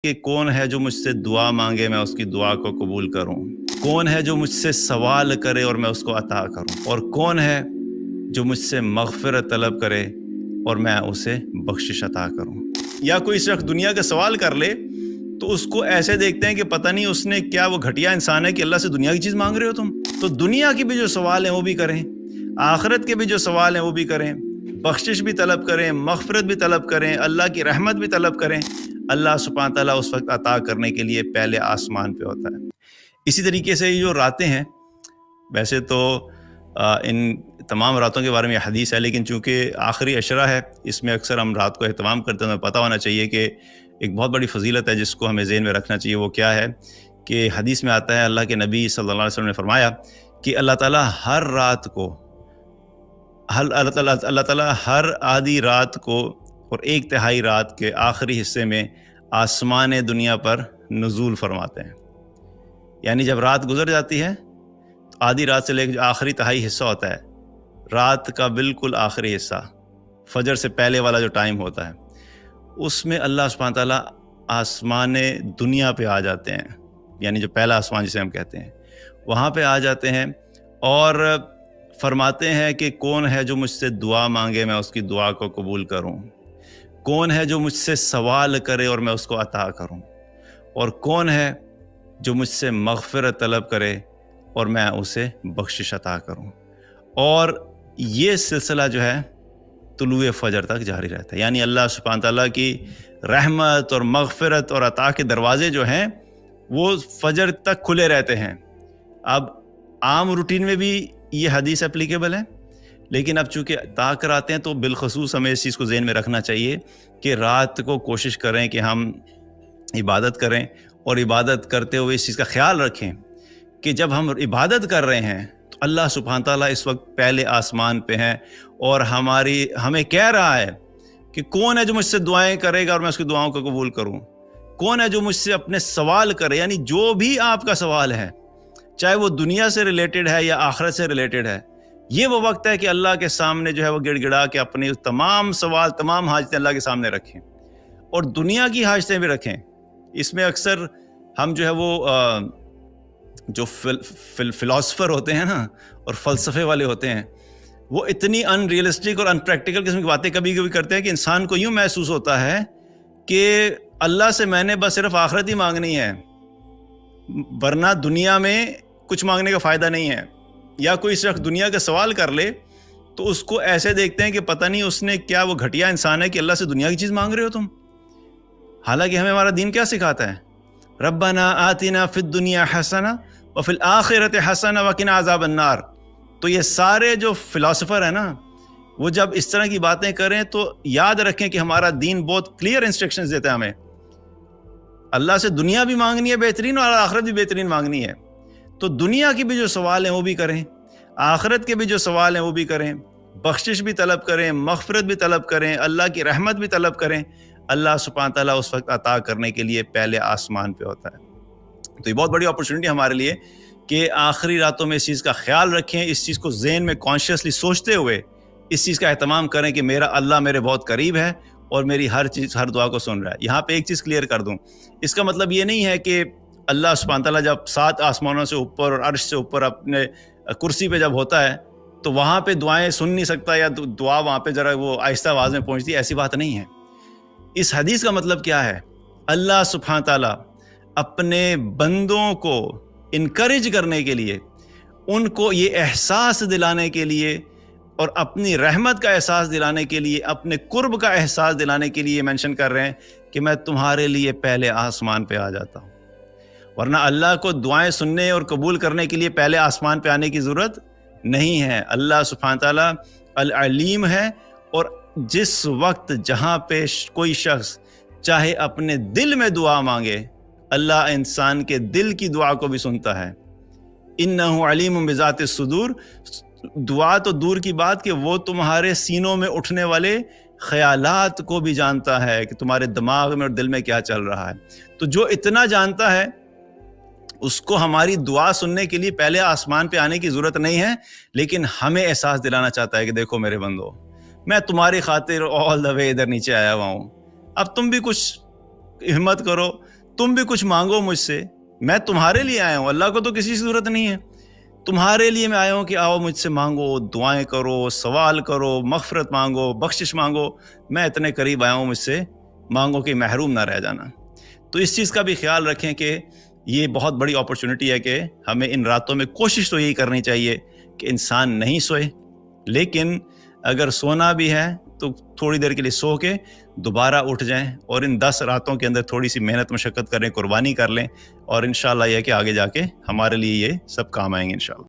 کہ کون ہے جو مجھ سے دعا مانگے میں اس کی دعا کو قبول کروں، کون ہے جو مجھ سے سوال کرے اور میں اس کو عطا کروں، اور کون ہے جو مجھ سے مغفرت طلب کرے اور میں اسے بخشش عطا کروں۔ یا کوئی شخص دنیا کا سوال کر لے تو اس کو ایسے دیکھتے ہیں کہ پتہ نہیں اس نے کیا وہ گھٹیا انسان ہے کہ اللہ سے دنیا کی چیز مانگ رہے ہو تم۔ تو دنیا کی بھی جو سوال ہیں وہ بھی کریں، آخرت کے بھی جو سوال ہیں وہ بھی کریں، بخشش بھی طلب کریں، مغفرت بھی طلب کریں، اللہ کی رحمت بھی طلب کریں۔ اللہ سبحانہ تعالیٰ اس وقت عطا کرنے کے لیے پہلے آسمان پہ ہوتا ہے۔ اسی طریقے سے یہ جو راتیں ہیں، ویسے تو ان تمام راتوں کے بارے میں حدیث ہے، لیکن چونکہ آخری عشرہ ہے اس میں اکثر ہم رات کو اہتمام کرتے ہیں، ہمیں پتہ ہونا چاہیے کہ ایک بہت بڑی فضیلت ہے جس کو ہمیں ذہن میں رکھنا چاہیے۔ وہ کیا ہے کہ حدیث میں آتا ہے، اللہ کے نبی صلی اللہ علیہ وسلم نے فرمایا کہ اللہ تعالیٰ ہر رات کو اللہ تعالیٰ ہر آدھی رات کو اور ایک تہائی رات کے آخری حصے میں آسمان دنیا پر نزول فرماتے ہیں۔ یعنی جب رات گزر جاتی ہے تو آدھی رات سے لے کے جو آخری تہائی حصہ ہوتا ہے، رات کا بالکل آخری حصہ، فجر سے پہلے والا جو ٹائم ہوتا ہے، اس میں اللہ سبحانہ تعالیٰ آسمان دنیا پہ آ جاتے ہیں، یعنی جو پہلا آسمان جسے ہم کہتے ہیں، وہاں پہ آ جاتے ہیں اور فرماتے ہیں کہ کون ہے جو مجھ سے دعا مانگے میں اس کی دعا کو قبول کروں، کون ہے جو مجھ سے سوال کرے اور میں اس کو عطا کروں، اور کون ہے جو مجھ سے مغفرت طلب کرے اور میں اسے بخشش عطا کروں۔ اور یہ سلسلہ جو ہے طلوع فجر تک جاری رہتا ہے، یعنی اللہ سبحانہ تعالیٰ کی رحمت اور مغفرت اور عطا کے دروازے جو ہیں وہ فجر تک کھلے رہتے ہیں۔ اب عام روٹین میں بھی یہ حدیث اپلیکیبل ہے، لیکن اب چونکہ طاق آتے ہیں تو بالخصوص ہمیں اس چیز کو ذہن میں رکھنا چاہیے کہ رات کو کوشش کریں کہ ہم عبادت کریں، اور عبادت کرتے ہوئے اس چیز کا خیال رکھیں کہ جب ہم عبادت کر رہے ہیں تو اللہ سبحانہ تعالیٰ اس وقت پہلے آسمان پہ ہیں اور ہمیں کہہ رہا ہے کہ کون ہے جو مجھ سے دعائیں کرے گا اور میں اس کی دعاؤں کو قبول کروں، کون ہے جو مجھ سے اپنے سوال کرے، یعنی جو بھی آپ کا سوال ہے چاہے وہ دنیا سے ریلیٹڈ ہے یا آخرت سے ریلیٹڈ ہے، یہ وہ وقت ہے کہ اللہ کے سامنے جو ہے وہ گڑ گڑا کے اپنے تمام سوال، تمام حاجتیں اللہ کے سامنے رکھیں، اور دنیا کی حاجتیں بھی رکھیں۔ اس میں اکثر ہم جو ہے وہ جو فلاسفر ہوتے ہیں نا اور فلسفے والے ہوتے ہیں، وہ اتنی ان ریئلسٹک اور ان پریکٹیکل قسم کی باتیں کبھی کبھی کرتے ہیں کہ انسان کو یوں محسوس ہوتا ہے کہ اللہ سے میں نے بس صرف آخرت ہی مانگنی ہے، ورنہ دنیا میں کچھ مانگنے کا فائدہ نہیں ہے۔ یا کوئی شخص دنیا کا سوال کر لے تو اس کو ایسے دیکھتے ہیں کہ پتہ نہیں اس نے کیا وہ گھٹیا انسان ہے کہ اللہ سے دنیا کی چیز مانگ رہے ہو تم۔ حالانکہ ہمیں ہمارا دین کیا سکھاتا ہے؟ ربنا آتنا فی الدنیا حسنہ وفی الآخرۃ حسنہ وقنا عذاب النار۔ تو یہ سارے جو فلاسفر ہیں نا، وہ جب اس طرح کی باتیں کریں تو یاد رکھیں کہ ہمارا دین بہت کلیئر انسٹرکشنز دیتا ہے ہمیں۔ اللہ سے دنیا بھی مانگنی ہے بہترین، اور آخرت بھی بہترین مانگنی ہے۔ تو دنیا کی بھی جو سوال ہیں وہ بھی کریں، آخرت کے بھی جو سوال ہیں وہ بھی کریں، بخشش بھی طلب کریں، مغفرت بھی طلب کریں، اللہ کی رحمت بھی طلب کریں۔ اللہ سبحانہ تعالیٰ اس وقت عطا کرنے کے لیے پہلے آسمان پہ ہوتا ہے۔ تو یہ بہت بڑی اپرچونٹی ہمارے لیے کہ آخری راتوں میں اس چیز کا خیال رکھیں، اس چیز کو ذہن میں کانشیسلی سوچتے ہوئے اس چیز کا اہتمام کریں کہ میرا اللہ میرے بہت قریب ہے اور میری ہر دعا کو سن رہا ہے۔ یہاں پہ ایک چیز کلیئر کر دوں، اس کا مطلب یہ نہیں ہے کہ اللہ سبحانہ تعالیٰ جب 7 آسمانوں سے اوپر اور عرش سے اوپر اپنے کرسی پہ جب ہوتا ہے تو وہاں پہ دعائیں سن نہیں سکتا، یا دعا وہاں پہ ذرا وہ آہستہ آواز میں پہنچتی ہے، ایسی بات نہیں ہے۔ اس حدیث کا مطلب کیا ہے؟ اللہ سبحانہ تعالیٰ اپنے بندوں کو انکریج کرنے کے لیے، ان کو یہ احساس دلانے کے لیے اور اپنی رحمت کا احساس دلانے کے لیے، اپنے قرب کا احساس دلانے کے لیے مینشن کر رہے ہیں کہ میں تمہارے لیے پہلے آسمان پہ آ جاتا ہوں۔ ورنہ اللہ کو دعائیں سننے اور قبول کرنے کے لیے پہلے آسمان پہ آنے کی ضرورت نہیں ہے۔ اللہ سبحانہ تعالیٰ العلیم ہے، اور جس وقت جہاں پہ کوئی شخص چاہے اپنے دل میں دعا مانگے، اللہ انسان کے دل کی دعا کو بھی سنتا ہے۔ انہ علیم بذات الصدور، دعا تو دور کی بات کہ وہ تمہارے سینوں میں اٹھنے والے خیالات کو بھی جانتا ہے کہ تمہارے دماغ میں اور دل میں کیا چل رہا ہے۔ تو جو اتنا جانتا ہے اس کو ہماری دعا سننے کے لیے پہلے آسمان پہ آنے کی ضرورت نہیں ہے، لیکن ہمیں احساس دلانا چاہتا ہے کہ دیکھو میرے بندو، میں تمہاری خاطر آل دا وے ادھر نیچے آیا ہوا ہوں، اب تم بھی کچھ ہمت کرو, تم بھی کچھ مانگو مجھ سے, میں تمہارے لیے آیا ہوں, اللہ کو تو کسی ضرورت نہیں ہے, تمہارے لیے میں آیا ہوں کہ آؤ مجھ سے مانگو, دعائیں کرو, سوال کرو, مغفرت مانگو, بخشش مانگو, میں اتنے قریب آیا ہوں, مجھ سے مانگو کہ محروم نہ رہ جانا. تو اس چیز کا بھی خیال رکھیں کہ یہ بہت بڑی اپرچونٹی ہے کہ ہمیں ان راتوں میں کوشش تو یہی کرنی چاہیے کہ انسان نہیں سوئے, لیکن اگر سونا بھی ہے تو تھوڑی دیر کے لیے سو کے دوبارہ اٹھ جائیں, اور ان 10 راتوں کے اندر تھوڑی سی محنت مشقت کریں, قربانی کر لیں, اور انشاءاللہ یہ کہ آگے جا کے ہمارے لیے یہ سب کام آئیں گے انشاءاللہ.